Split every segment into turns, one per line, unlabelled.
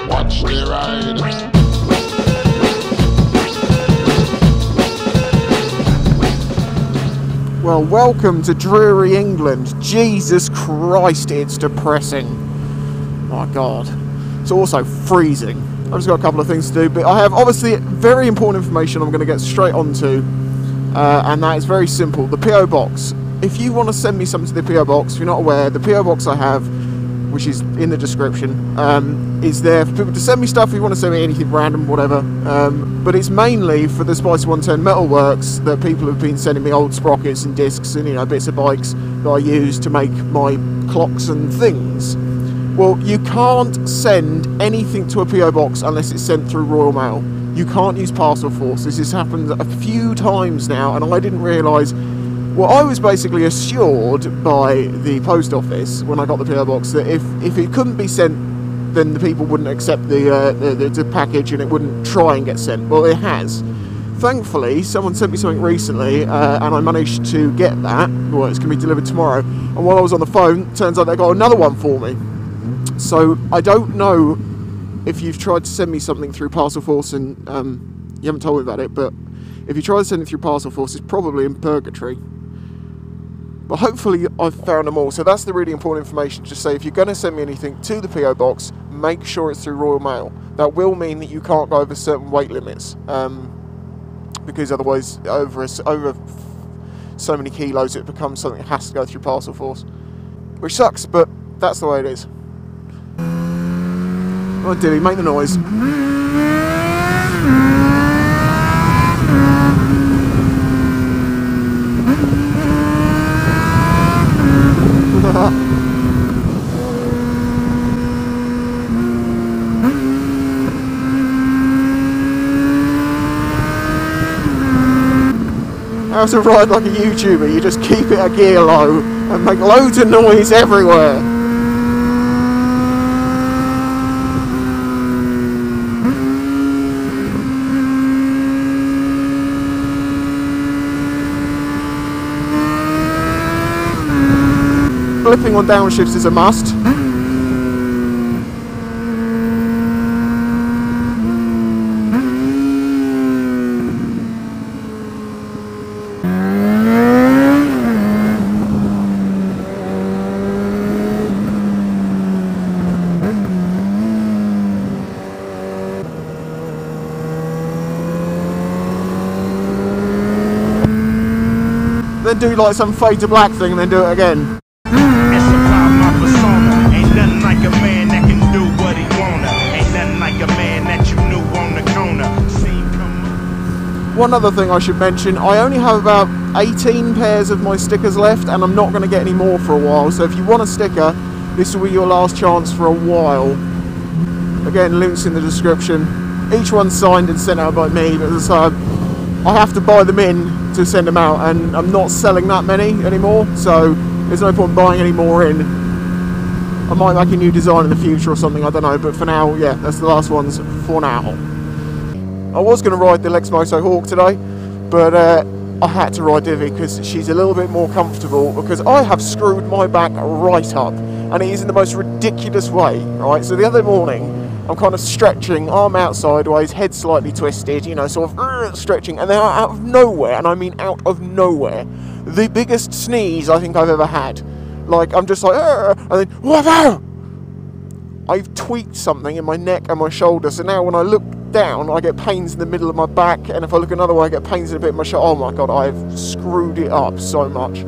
Watch me ride.
Well, welcome to dreary England. Jesus Christ, it's depressing. My God. It's also freezing. I've just got a couple of things to do, but I have obviously very important information I'm going to get straight onto, and that is very simple. The PO box. If you want to send me something to the PO box, if you're not aware, the PO box I have, which is in the description, is there for people to send me stuff if you want to send me anything random, whatever. But it's mainly for the Spicy110 Metal works that people have been sending me old sprockets and discs and, you know, bits of bikes that I use to make my clocks and things. Well, you can't send anything to a PO box unless it's sent through Royal Mail. You can't use Parcel Force. This has happened a few times now, and I didn't realise. Well, I was basically assured by the post office when I got the PO box that if it couldn't be sent, then the people wouldn't accept the package and it wouldn't try and get sent. Well, it has. Thankfully, someone sent me something recently, and I managed to get that. Well, it's going to be delivered tomorrow. And while I was on the phone, it turns out they got another one for me. So I don't know if you've tried to send me something through Parcel Force and you haven't told me about it, but if you try to send it through Parcel Force, it's probably in purgatory. But hopefully I've found them all. So that's the really important information. Just say if you're going to send me anything to the PO box, make sure it's through Royal Mail. That will mean that you can't go over certain weight limits, because otherwise over so many kilos it becomes something that has to go through Parcel Force, which sucks, but that's the way it is. Oh, Dilly, make the noise. How to ride like a YouTuber, you just keep it a gear low and make loads of noise everywhere. Flipping on downshifts is a must. Then do like some fade to black thing and then do it again.
Ain't nothing like a man that can do what he wanna. Ain't nothing like a man that you knew on the corner.
One other thing I should mention, I only have about 18 pairs of my stickers left and I'm not going to get any more for a while, so if you want a sticker, this will be your last chance for a while. Again, links in the description. Each one's signed and sent out by me, but as I say, I have to buy them in to send them out, and I'm not selling that many anymore, so there's no point buying any more in. I might make a new design in the future or something, I don't know, but for now, yeah, that's the last ones for now. I was going to ride the Lexmoto Hawk today, but I had to ride Divi because she's a little bit more comfortable, because I have screwed my back right up, and it is in the most ridiculous way, right? So the other morning, I'm kind of stretching, arm out sideways, head slightly twisted, you know, sort of stretching, and then out of nowhere, and I mean out of nowhere, the biggest sneeze I think I've ever had. Like, I'm just like, and then, whoa! I've tweaked something in my neck and my shoulder, so now when I look down, I get pains in the middle of my back, and if I look another way, I get pains in a bit of my shoulder. Oh my God, I've screwed it up so much.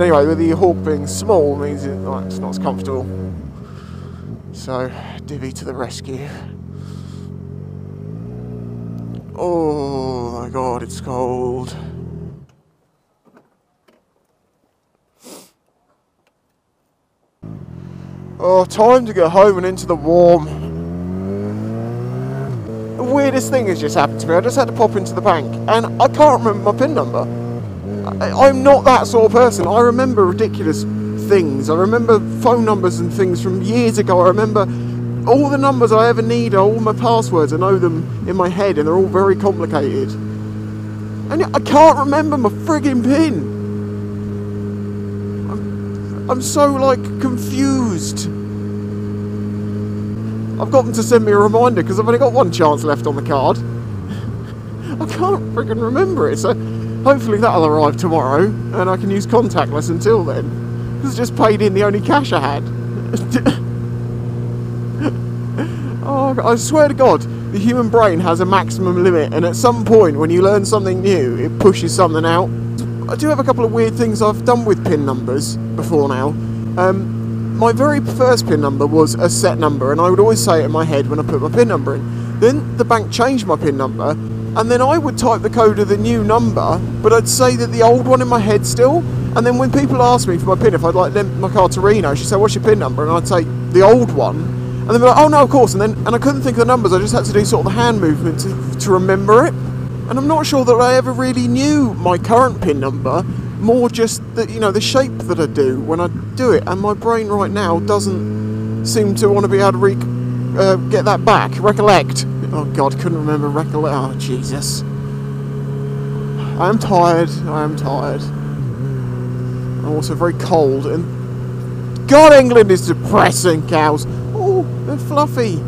Anyway, with the Hawk being small means it's not as comfortable. So, Divi to the rescue. Oh my God, it's cold. Oh, time to get home and into the warm. The weirdest thing has just happened to me. I just had to pop into the bank and I can't remember my PIN number. I'm not that sort of person. I remember ridiculous things. I remember phone numbers and things from years ago. I remember all the numbers I ever need, all my passwords. I know them in my head and they're all very complicated. And I can't remember my frigging PIN. I'm so, like, confused. I've got them to send me a reminder because I've only got one chance left on the card. I can't freaking remember it, so hopefully that'll arrive tomorrow and I can use contactless until then. Because I just paid in the only cash I had. Oh, I swear to God, the human brain has a maximum limit, and at some point when you learn something new, it pushes something out. I do have a couple of weird things I've done with PIN numbers before now. My very first PIN number was a set number, and I would always say it in my head when I put my PIN number in. Then the bank changed my PIN number, and then I would type the code of the new number, but I'd say that the old one in my head still. And then when people ask me for my PIN, if I'd like lend my card to Reno, she'd say, "What's your PIN number?" And I'd say the old one. And they'd be like, "Oh no, of course." And I couldn't think of the numbers. I just had to do sort of the hand movement to remember it. And I'm not sure that I ever really knew my current PIN number, more just that, you know, the shape that I do when I do it. And my brain right now doesn't seem to want to be able to get that back. Recollect. Oh God, couldn't remember recollect. Oh Jesus. I am tired. I'm also very cold. And God, England is depressing, cows. Oh, they're fluffy.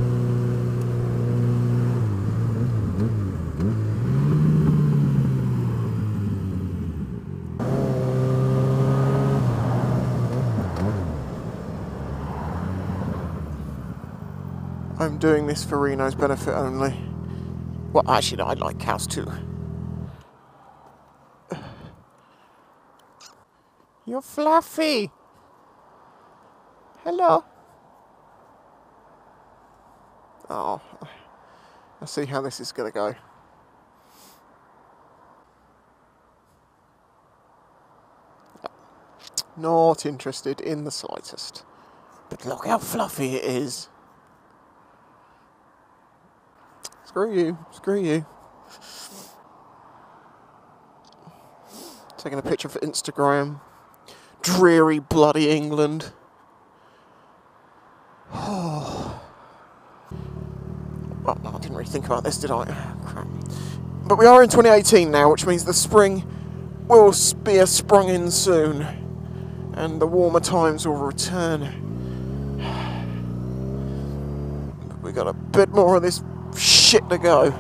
I'm doing this for Reno's benefit only. Well, actually, no, I like cows too. You're fluffy. Hello. Oh, I see how this is going to go. Not interested in the slightest. But look how fluffy it is. Screw you, screw you. Taking a picture for Instagram. Dreary bloody England. Oh. Well, no, I didn't really think about this, did I? Crap. But we are in 2018 now, which means the spring will be sprung in soon, and the warmer times will return. But we got a bit more of this shit to go.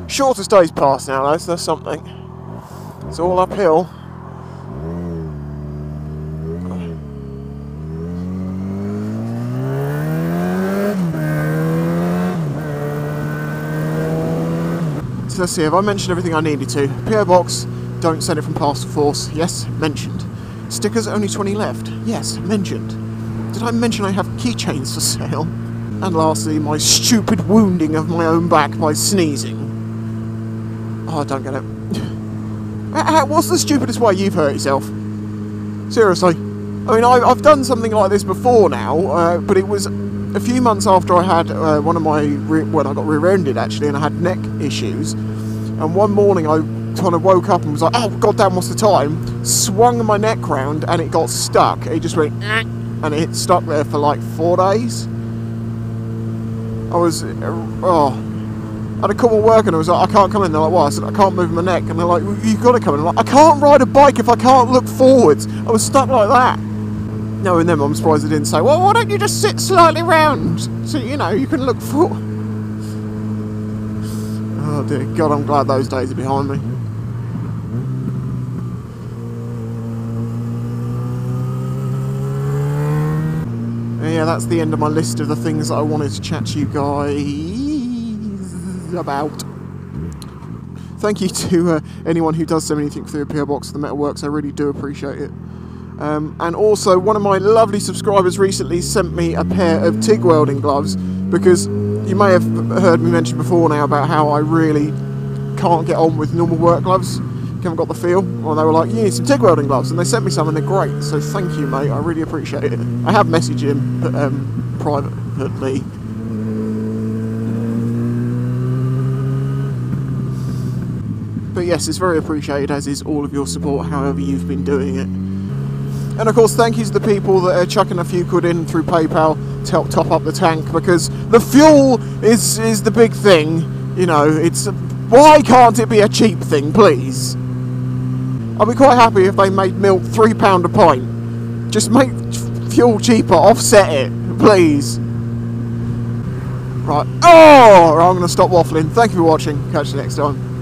Shortest day's passed now, though, so that's something. It's all uphill. So let's see, have I mentioned everything I needed to? PO Box, don't send it from Parcel Force. Yes, mentioned. Stickers, only 20 left. Yes, mentioned. Did I mention I have keychains for sale? And lastly, my stupid wounding of my own back by sneezing. Oh, I don't get it. What's the stupidest way you've hurt yourself? Seriously. I mean, I've done something like this before now, but it was a few months after I had one of my, when I got rear-ended actually, and I had neck issues. And one morning I kind of woke up and was like, oh goddamn, what's the time? Swung my neck round and it got stuck. It just went, and it stuck there for like 4 days. I was, I had a couple of work and I was like, I can't come in. They're like, what? I said, I can't move my neck. And they're like, well, you've got to come in. I'm like, I can't ride a bike if I can't look forwards. I was stuck like that. Knowing them, I'm surprised they didn't say, well, why don't you just sit slightly round so, you know, you can look forward. Oh dear God, I'm glad those days are behind me. Yeah, that's the end of my list of the things that I wanted to chat to you guys about. Thank you to anyone who does send anything through a PO Box for the Metalworks. I really do appreciate it. And also, one of my lovely subscribers recently sent me a pair of TIG welding gloves, because you may have heard me mention before now about how I really can't get on with normal work gloves. Haven't got the feel. Well, they were like, you need some TIG welding gloves, and they sent me some and they're great, so thank you, mate. I really appreciate it. I have messaged him privately. But yes, it's very appreciated, as is all of your support, however you've been doing it. And of course, thank you to the people that are chucking a few quid in through PayPal to help top up the tank, because the fuel is the big thing. You know, it's why can't it be a cheap thing, please? I'll be quite happy if they made milk £3 a pint. Just make fuel cheaper, offset it, please. Right. Oh! Right, I'm going to stop waffling. Thank you for watching. Catch you next time.